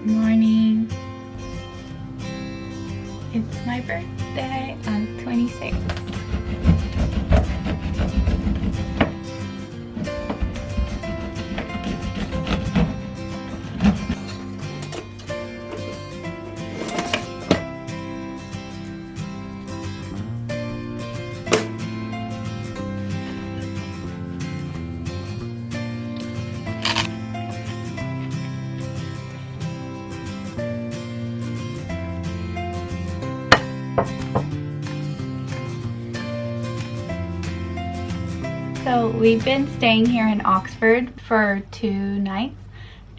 morning. It's my birthday on 26th. So we've been staying here in Oxford for 2 nights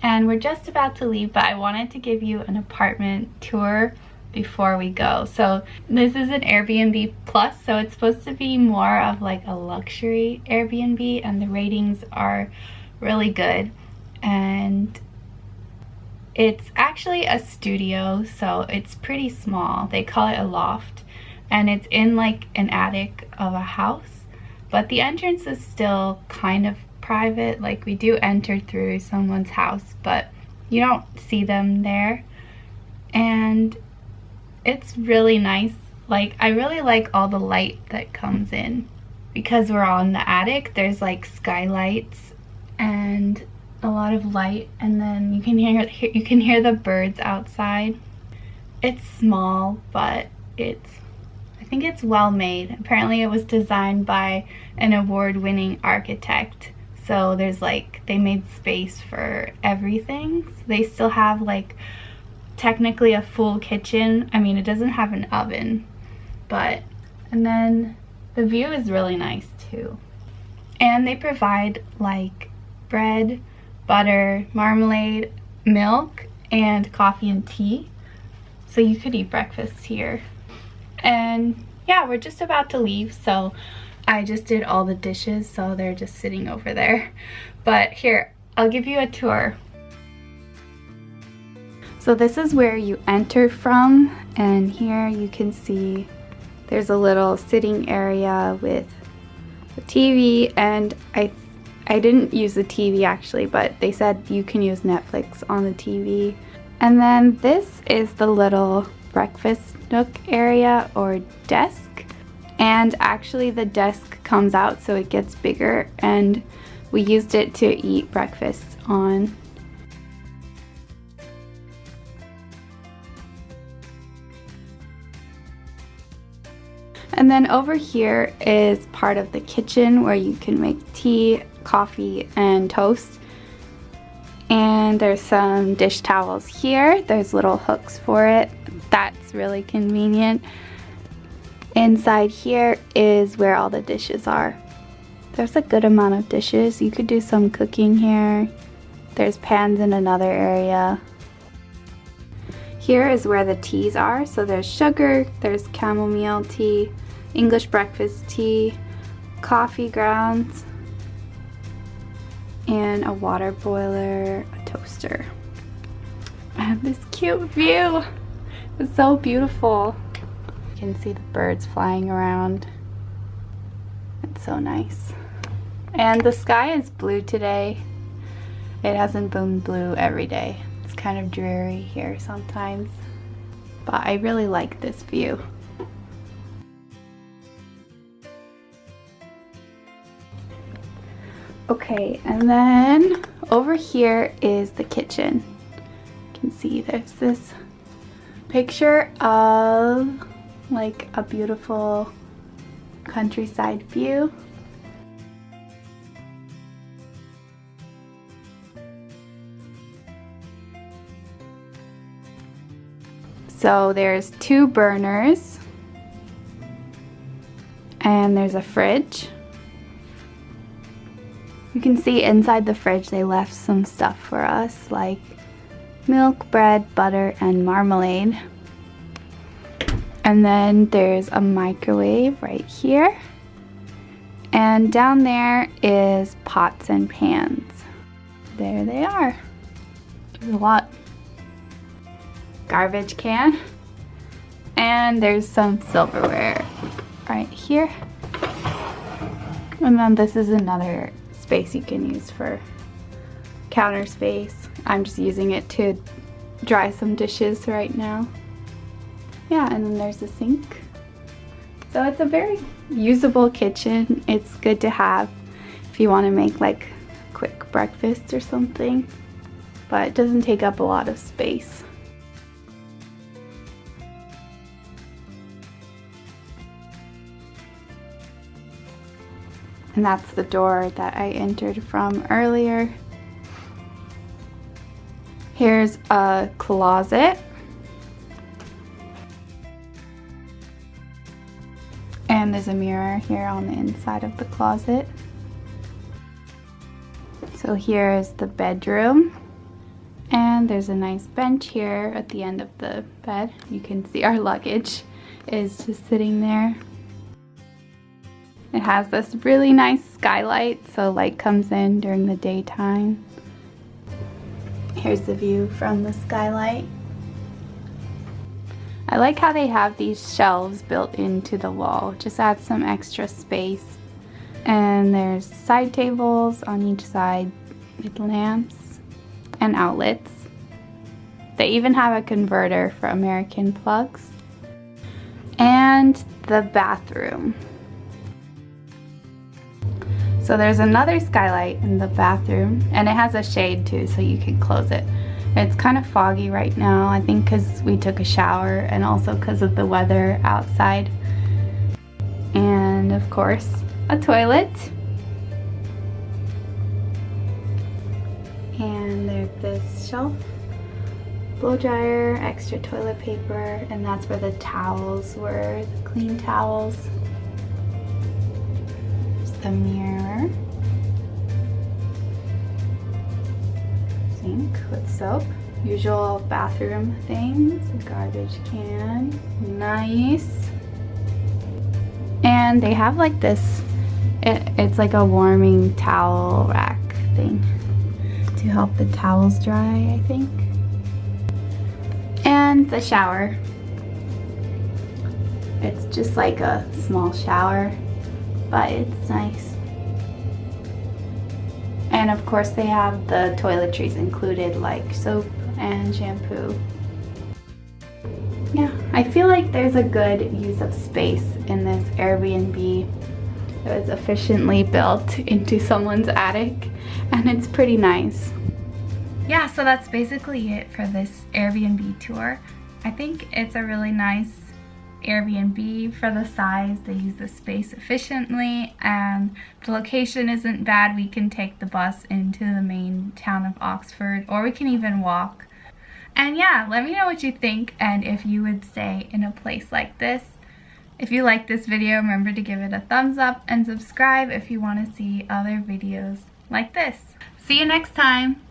and we're just about to leave, but I wanted to give you an apartment tour before we go. So this is an Airbnb Plus, so it's supposed to be more of like a luxury Airbnb, and the ratings are really good. And it's actually a studio, so it's pretty small. They call it a loft, and it's in like an attic of a house. But the entrance is still kind of private. Like, we do enter through someone's house, but you don't see them there. And it's really nice. Like, I really like all the light that comes in. Because we're on the attic, there's like skylights and a lot of light. And then you can hear the birds outside. It's small, but I think it's well made. Apparently it was designed by an award-winning architect. So there's like, they made space for everything. So they still have like technically a full kitchen. I mean, it doesn't have an oven, and then the view is really nice too. And they provide like bread, butter, marmalade, milk, and coffee and tea. So you could eat breakfast here. And yeah, we're just about to leave, so I just did all the dishes, so they're just sitting over there. But here, I'll give you a tour. So this is where you enter from, and here you can see there's a little sitting area with a TV, and I didn't use the TV actually, but they said you can use Netflix on the TV. And then this is the little breakfast nook area or desk, and actually the desk comes out so it gets bigger, and we used it to eat breakfast on. And then over here is part of the kitchen where you can make tea, coffee, and toast. And there's some dish towels here. There's little hooks for it. That's really convenient. Inside here is where all the dishes are. There's a good amount of dishes. You could do some cooking here. There's pans in another area. Here is where the teas are. So there's sugar, there's chamomile tea, English breakfast tea, coffee grounds, and a water boiler, a toaster. I have this cute view. It's so beautiful. You can see the birds flying around. It's so nice. And the sky is blue today. It hasn't been blue every day. It's kind of dreary here sometimes. But I really like this view. Okay, and then over here is the kitchen. You can see there's this picture of like a beautiful countryside view. So there's 2 burners, and there's a fridge. You can see inside the fridge they left some stuff for us, like milk, bread, butter, and marmalade. And then there's a microwave right here. And down there is pots and pans. There they are. There's a lot. Garbage can. And there's some silverware right here. And then this is another space you can use for counter space. I'm just using it to dry some dishes right now. Yeah, and then there's a sink. So it's a very usable kitchen. It's good to have if you want to make like a quick breakfast or something, but it doesn't take up a lot of space. And that's the door that I entered from earlier. Here's a closet. And there's a mirror here on the inside of the closet. So here is the bedroom. And there's a nice bench here at the end of the bed. You can see our luggage is just sitting there. It has this really nice skylight, so light comes in during the daytime. Here's the view from the skylight. I like how they have these shelves built into the wall, just adds some extra space. And there's side tables on each side with lamps and outlets. They even have a converter for American plugs. And the bathroom. So there's another skylight in the bathroom, and it has a shade too, so you can close it. It's kind of foggy right now, I think because we took a shower and also because of the weather outside. And of course, a toilet. And there's this shelf, blow dryer, extra toilet paper, and that's where the towels were, the clean towels. The mirror, sink with soap, usual bathroom things, a garbage can, nice. And they have like this, it's like a warming towel rack thing to help the towels dry, I think. And the shower. It's just like a small shower, but it's nice. And of course they have the toiletries included, like soap and shampoo. Yeah, I feel like there's a good use of space in this Airbnb. It was efficiently built into someone's attic, and it's pretty nice. Yeah, so that's basically it for this Airbnb tour. I think it's a really nice Airbnb for the size. They use the space efficiently, and the location isn't bad. We can take the bus into the main town of Oxford, or we can even walk. And yeah, let me know what you think and if you would stay in a place like this. If you like this video, remember to give it a thumbs up and subscribe if you want to see other videos like this. See you next time!